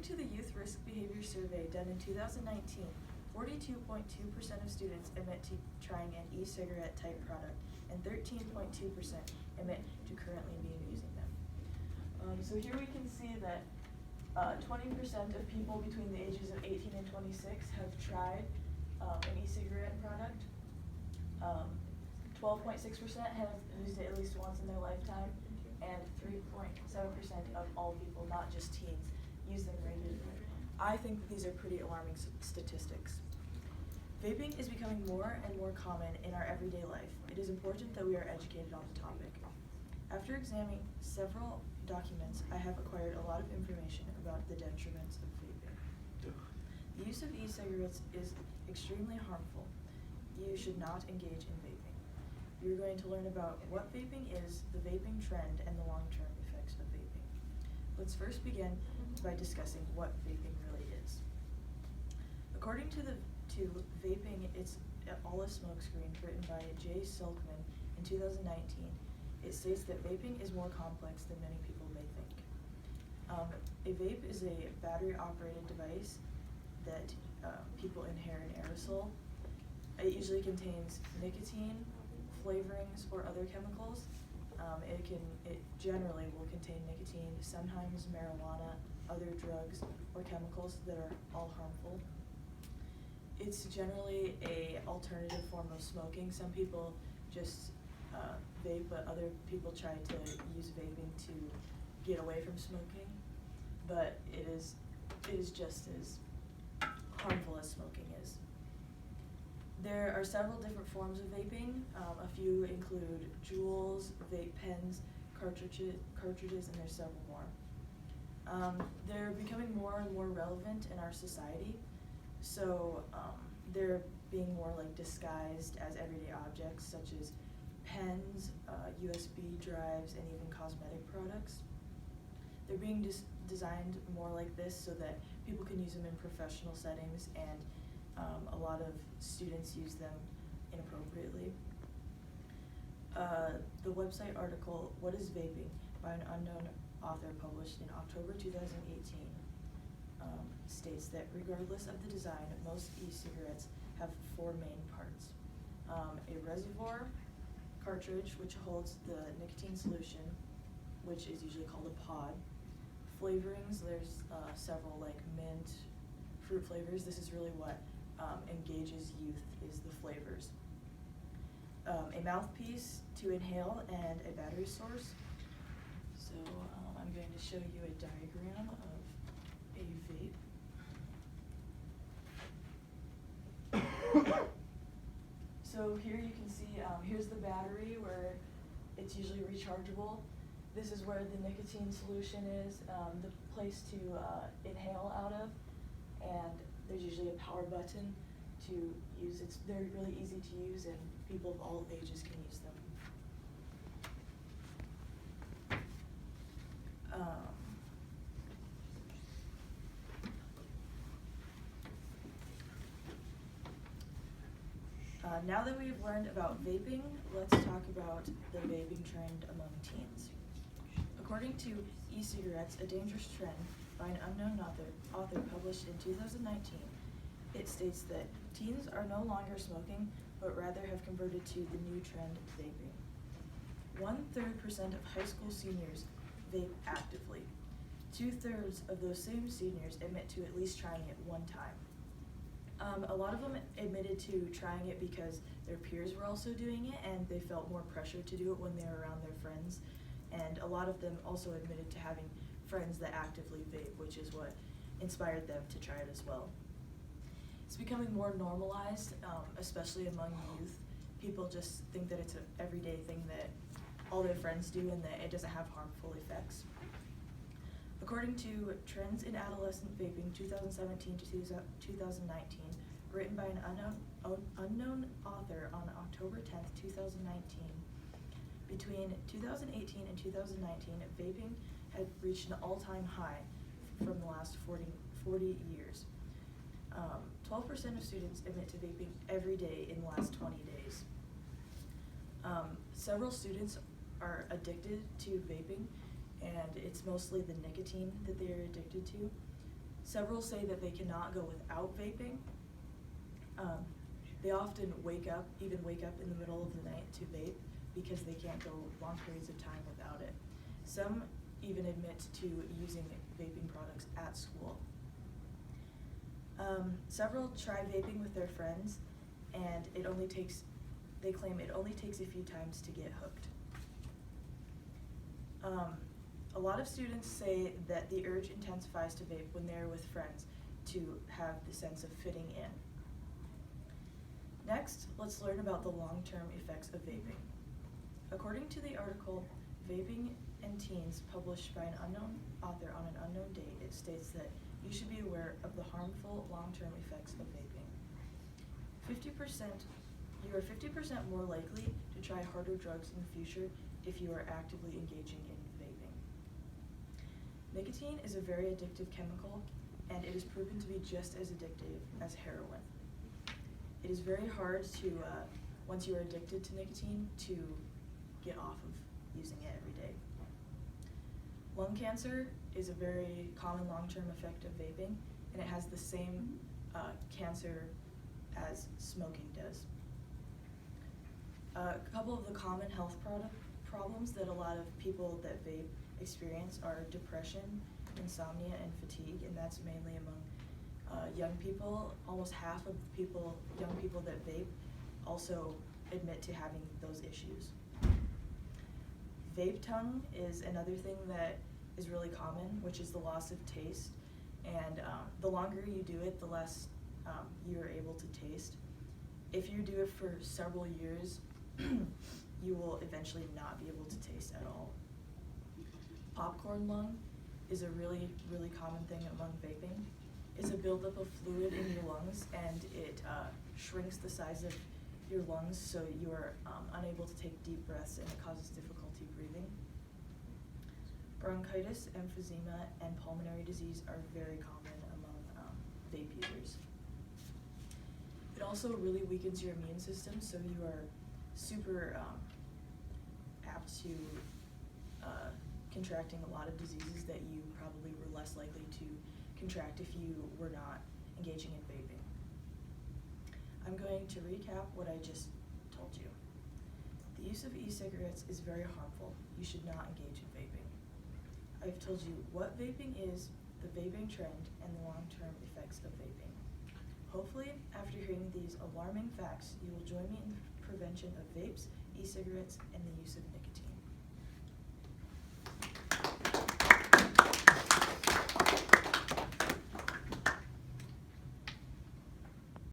to the Youth Risk Behavior Survey done in 2019, 42.2% of students admit to trying an e-cigarette type product, and 13.2% admit to currently being using them. So here we can see that 20% of people between the ages of 18 and 26 have tried an e-cigarette product. 12.6% have used it at least once in their lifetime, and 3.7% of all people, not just teens, use them regularly. I think that these are pretty alarming statistics. Vaping is becoming more and more common in our everyday life. It is important that we are educated on the topic. After examining several documents, I have acquired a lot of information about the detriments of vaping. The use of e-cigarettes is extremely harmful. You should not engage in vaping. You're going to learn about what vaping is, the vaping trend, and the long-term effects of vaping. Let's first begin by discussing what vaping really is. According to Vaping, It's All a Smokescreen, written by Jay Silkman in 2019, it states that vaping is more complex than many people may think. A vape is a battery-operated device that people inhale in aerosol. It usually contains nicotine, flavorings, or other chemicals. It generally will contain nicotine, sometimes marijuana, other drugs, or chemicals that are all harmful. It's generally a alternative form of smoking. Some people just vape, but other people try to use vaping to get away from smoking. But it is just as harmful as smoking is. There are several different forms of vaping. A few include jewels, vape pens, cartridges, and there's several more. They're becoming more and more relevant in our society. So they're being more like disguised as everyday objects, such as pens, USB drives, and even cosmetic products. They're being designed more like this so that people can use them in professional settings, and a lot of students use them inappropriately. The website article, What is Vaping? By an unknown author, published in October 2018, states that regardless of the design, most e-cigarettes have four main parts. A reservoir cartridge, which holds the nicotine solution, which is usually called a pod. Flavorings, there's several, like mint, fruit flavors. This is really what engages youth, is the flavors. A mouthpiece to inhale, and a battery source. So I'm going to show you a diagram of a vape. So here you can see, here's the battery where it's usually rechargeable. This is where the nicotine solution is, the place to inhale out of, and there's usually a power button to use. They're really easy to use, and people of all ages can use them. Now that we've learned about vaping, let's talk about the vaping trend among teens. According to E-Cigarettes, A Dangerous Trend, by an unknown author published in 2019, it states that teens are no longer smoking, but rather have converted to the new trend, vaping. 1/3% of high school seniors vape actively. 2/3 of those same seniors admit to at least trying it one time. A lot of them admitted to trying it because their peers were also doing it, and they felt more pressure to do it when they were around their friends. And a lot of them also admitted to having friends that actively vape, which is what inspired them to try it as well. It's becoming more normalized, especially among youth. People just think that it's an everyday thing that all their friends do, and that it doesn't have harmful effects. According to Trends in Adolescent Vaping 2017 to 2019, written by an unknown author on October 10th, 2019, between 2018 and 2019, vaping had reached an all-time high from the last 40 years. 12% of students admit to vaping every day in the last 20 days. Several students are addicted to vaping, and it's mostly the nicotine that they are addicted to. Several say that they cannot go without vaping. They often wake up in the middle of the night to vape because they can't go long periods of time without it. Some even admit to using vaping products at school. Several try vaping with their friends, and they claim it only takes a few times to get hooked. A lot of students say that the urge intensifies to vape when they're with friends to have the sense of fitting in. Next, let's learn about the long-term effects of vaping. According to the article, Vaping in Teens, published by an unknown author on an unknown date, it states that you should be aware of the harmful long-term effects of vaping. You are 50% more likely to try harder drugs in the future if you are actively engaging in vaping. Nicotine is a very addictive chemical, and it is proven to be just as addictive as heroin. It is very hard to, once you are addicted to nicotine, to get off of using it every day. Lung cancer is a very common long-term effect of vaping, and it has the same cancer as smoking does. A couple of the common health problems that a lot of people that vape experience are depression, insomnia, and fatigue, and that's mainly among young people. Almost half of young people that vape also admit to having those issues. Vape tongue is another thing that is really common, which is the loss of taste. And the longer you do it, the less you are able to taste. If you do it for several years, you will eventually not be able to taste at all. Popcorn lung is a really, really common thing among vaping. It's a buildup of fluid in your lungs, and it shrinks the size of your lungs, so you are unable to take deep breaths, and it causes difficulty breathing. Bronchitis, emphysema, and pulmonary disease are very common among vape users. It also really weakens your immune system, so you are super apt to contracting a lot of diseases that you probably were less likely to contract if you were not engaging in vaping. I'm going to recap what I just told you. The use of e-cigarettes is very harmful. You should not engage in vaping. I've told you what vaping is, the vaping trend, and the long-term effects of vaping. Hopefully, after hearing these alarming facts, you will join me in the prevention of vapes, e-cigarettes, and the use of nicotine.